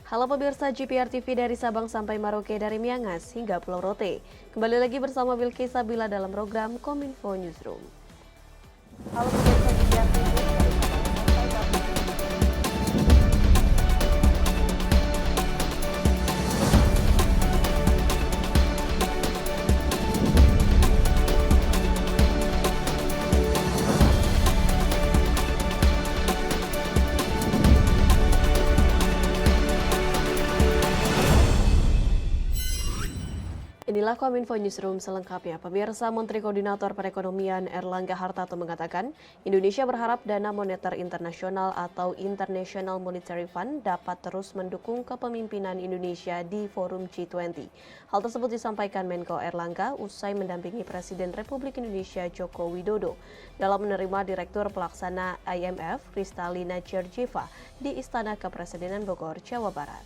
Halo pemirsa GPR TV dari Sabang sampai Merauke, dari Miangas hingga Pulau Rote. Kembali lagi bersama Bilki Sabila dalam program Kominfo Newsroom. Halo pemirsa GPR TV dari Sabang sampai Merauke. Inilah Kominfo Newsroom selengkapnya. Pemirsa, Menteri Koordinator Perekonomian Erlangga Hartarto mengatakan, Indonesia berharap dana moneter internasional atau International Monetary Fund dapat terus mendukung kepemimpinan Indonesia di forum G20. Hal tersebut disampaikan Menko Erlangga usai mendampingi Presiden Republik Indonesia Joko Widodo dalam menerima Direktur Pelaksana IMF Kristalina Georgieva di Istana Kepresidenan Bogor, Jawa Barat.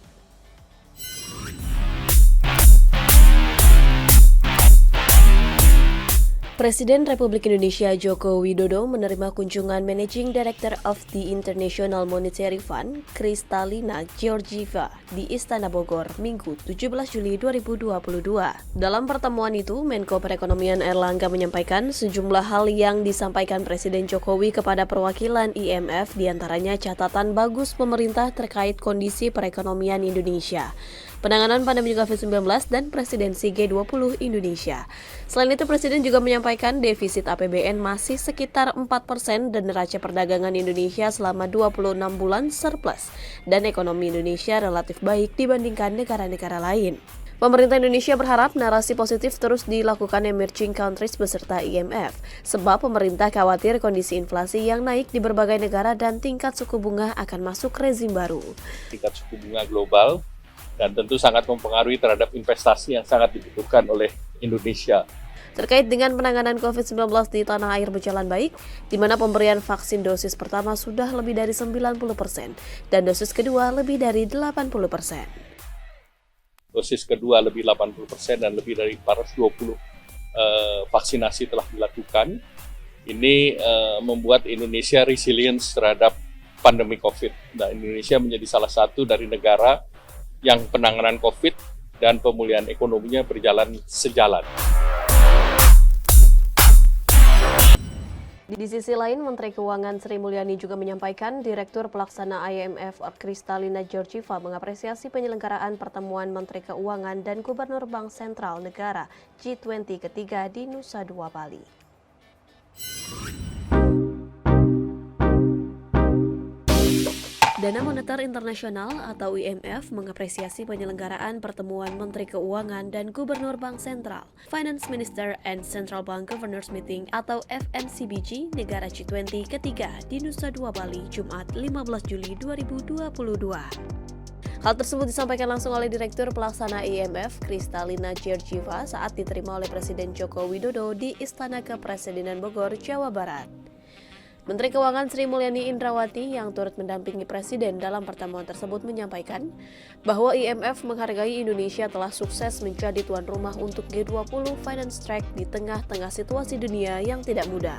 Presiden Republik Indonesia Joko Widodo menerima kunjungan Managing Director of the International Monetary Fund, Kristalina Georgieva, di Istana Bogor, Minggu 17 Juli 2022. Dalam pertemuan itu, Menko Perekonomian Erlangga menyampaikan sejumlah hal yang disampaikan Presiden Jokowi kepada perwakilan IMF, diantaranya catatan bagus pemerintah terkait kondisi perekonomian Indonesia, penanganan pandemi COVID-19, dan presidensi G20 Indonesia. Selain itu, Presiden juga menyampaikan defisit APBN masih sekitar 4% dan neraca perdagangan Indonesia selama 26 bulan surplus, dan ekonomi Indonesia relatif baik dibandingkan negara-negara lain. Pemerintah Indonesia berharap narasi positif terus dilakukan emerging countries beserta IMF, sebab pemerintah khawatir kondisi inflasi yang naik di berbagai negara dan tingkat suku bunga akan masuk rezim baru. Tingkat suku bunga global dan tentu sangat mempengaruhi terhadap investasi yang sangat dibutuhkan oleh Indonesia. Terkait dengan penanganan COVID-19 di tanah air berjalan baik, di mana pemberian vaksin dosis pertama sudah lebih dari 90% dan dosis kedua lebih dari 80%. Dosis kedua lebih 80% dan lebih dari 420 vaksinasi telah dilakukan. Ini membuat Indonesia resilience terhadap pandemi COVID. Nah, Indonesia menjadi salah satu dari negara yang penanganan COVID dan pemulihan ekonominya berjalan sejalan. Di sisi lain, Menteri Keuangan Sri Mulyani juga menyampaikan Direktur Pelaksana IMF Kristalina Georgieva mengapresiasi penyelenggaraan pertemuan Menteri Keuangan dan Gubernur Bank Sentral Negara G20 ketiga di Nusa Dua, Bali. Dana Moneter Internasional atau IMF mengapresiasi penyelenggaraan pertemuan Menteri Keuangan dan Gubernur Bank Sentral, Finance Minister and Central Bank Governors Meeting atau FMCBG negara G20 ketiga di Nusa Dua, Bali, Jumat 15 Juli 2022. Hal tersebut disampaikan langsung oleh Direktur Pelaksana IMF Kristalina Georgieva saat diterima oleh Presiden Joko Widodo di Istana Kepresidenan Bogor, Jawa Barat. Menteri Keuangan Sri Mulyani Indrawati yang turut mendampingi Presiden dalam pertemuan tersebut menyampaikan bahwa IMF menghargai Indonesia telah sukses menjadi tuan rumah untuk G20 Finance Track di tengah-tengah situasi dunia yang tidak mudah.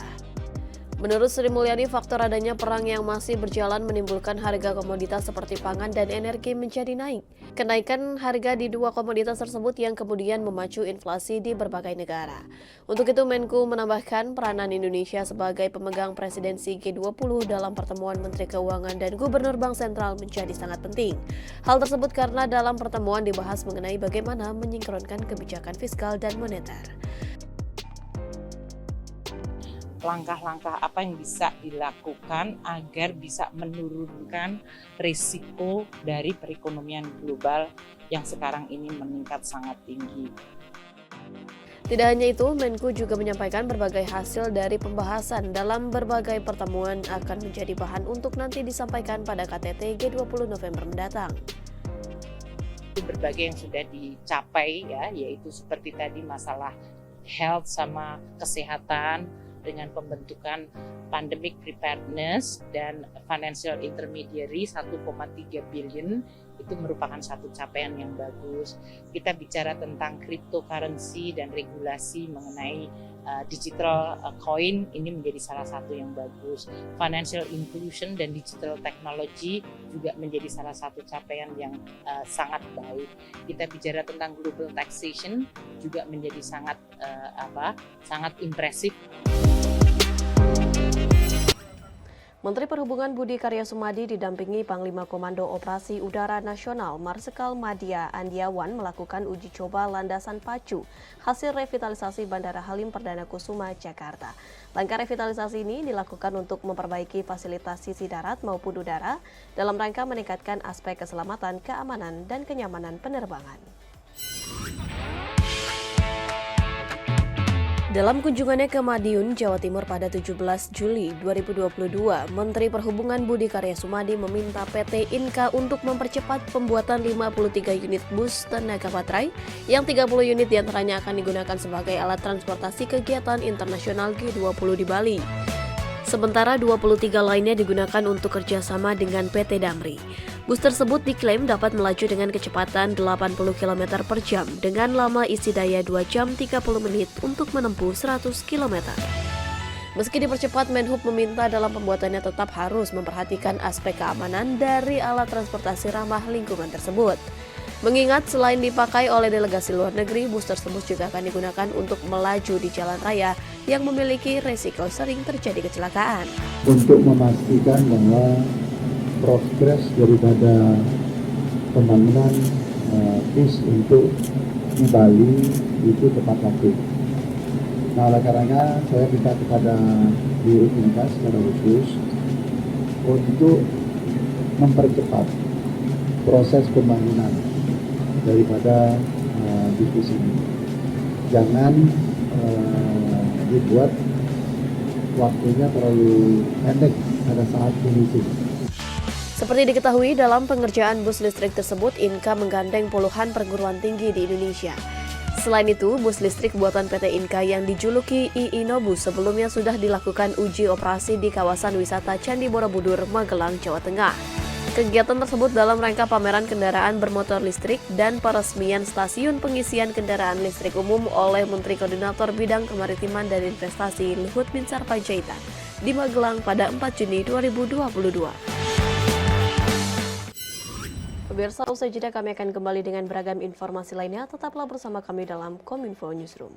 Menurut Sri Mulyani, faktor adanya perang yang masih berjalan menimbulkan harga komoditas seperti pangan dan energi menjadi naik. Kenaikan harga di dua komoditas tersebut yang kemudian memacu inflasi di berbagai negara. Untuk itu, Menku menambahkan peranan Indonesia sebagai pemegang presidensi G20 dalam pertemuan Menteri Keuangan dan Gubernur Bank Sentral menjadi sangat penting. Hal tersebut karena dalam pertemuan dibahas mengenai bagaimana menyinkronkan kebijakan fiskal dan moneter. Langkah-langkah apa yang bisa dilakukan agar bisa menurunkan risiko dari perekonomian global yang sekarang ini meningkat sangat tinggi. Tidak hanya itu, Menku juga menyampaikan berbagai hasil dari pembahasan dalam berbagai pertemuan akan menjadi bahan untuk nanti disampaikan pada KTT G20 November mendatang. Berbagai yang sudah dicapai ya, yaitu seperti tadi masalah health sama kesehatan, dengan pembentukan pandemic preparedness dan financial intermediary 1,3 billion itu merupakan satu capaian yang bagus. Kita bicara tentang cryptocurrency dan regulasi mengenai digital coin ini menjadi salah satu yang bagus. Financial inclusion dan digital technology juga menjadi salah satu capaian yang sangat baik. Kita bicara tentang global taxation juga menjadi sangat impresif. Menteri Perhubungan Budi Karya Sumadi didampingi Panglima Komando Operasi Udara Nasional Marsikal Madya Andiawan melakukan uji coba landasan pacu hasil revitalisasi Bandara Halim Perdana Kusuma, Jakarta. Langkah revitalisasi ini dilakukan untuk memperbaiki fasilitas sisi darat maupun udara dalam rangka meningkatkan aspek keselamatan, keamanan, dan kenyamanan penerbangan. Dalam kunjungannya ke Madiun, Jawa Timur pada 17 Juli 2022, Menteri Perhubungan Budi Karya Sumadi meminta PT Inka untuk mempercepat pembuatan 53 unit bus tenaga baterai yang 30 unit diantaranya akan digunakan sebagai alat transportasi kegiatan internasional G20 di Bali. Sementara 23 lainnya digunakan untuk kerjasama dengan PT Damri. Bus tersebut diklaim dapat melaju dengan kecepatan 80 km per jam dengan lama isi daya 2 jam 30 menit untuk menempuh 100 km. Meski dipercepat, Menhub meminta dalam pembuatannya tetap harus memperhatikan aspek keamanan dari alat transportasi ramah lingkungan tersebut. Mengingat selain dipakai oleh delegasi luar negeri, bus tersebut juga akan digunakan untuk melaju di jalan raya yang memiliki resiko sering terjadi kecelakaan. Untuk memastikan bahwa progres daripada pembangunan bis untuk di Bali itu tepat waktu. Nah, oleh karenanya saya minta kepada Biro Inka secara khusus untuk mempercepat proses pembangunan daripada bis ini. Jangan dibuat waktunya terlalu pendek pada saat finishing. Seperti diketahui, dalam pengerjaan bus listrik tersebut, Inka menggandeng puluhan perguruan tinggi di Indonesia. Selain itu, bus listrik buatan PT Inka yang dijuluki iInobus sebelumnya sudah dilakukan uji operasi di kawasan wisata Candi Borobudur, Magelang, Jawa Tengah. Kegiatan tersebut dalam rangka pameran kendaraan bermotor listrik dan peresmian stasiun pengisian kendaraan listrik umum oleh Menteri Koordinator Bidang Kemaritiman dan Investasi Luhut Binsar Panjaitan di Magelang pada 4 Juni 2022. Pemirsa, usai jeda kami akan kembali dengan beragam informasi lainnya. Tetaplah bersama kami dalam Kominfo Newsroom.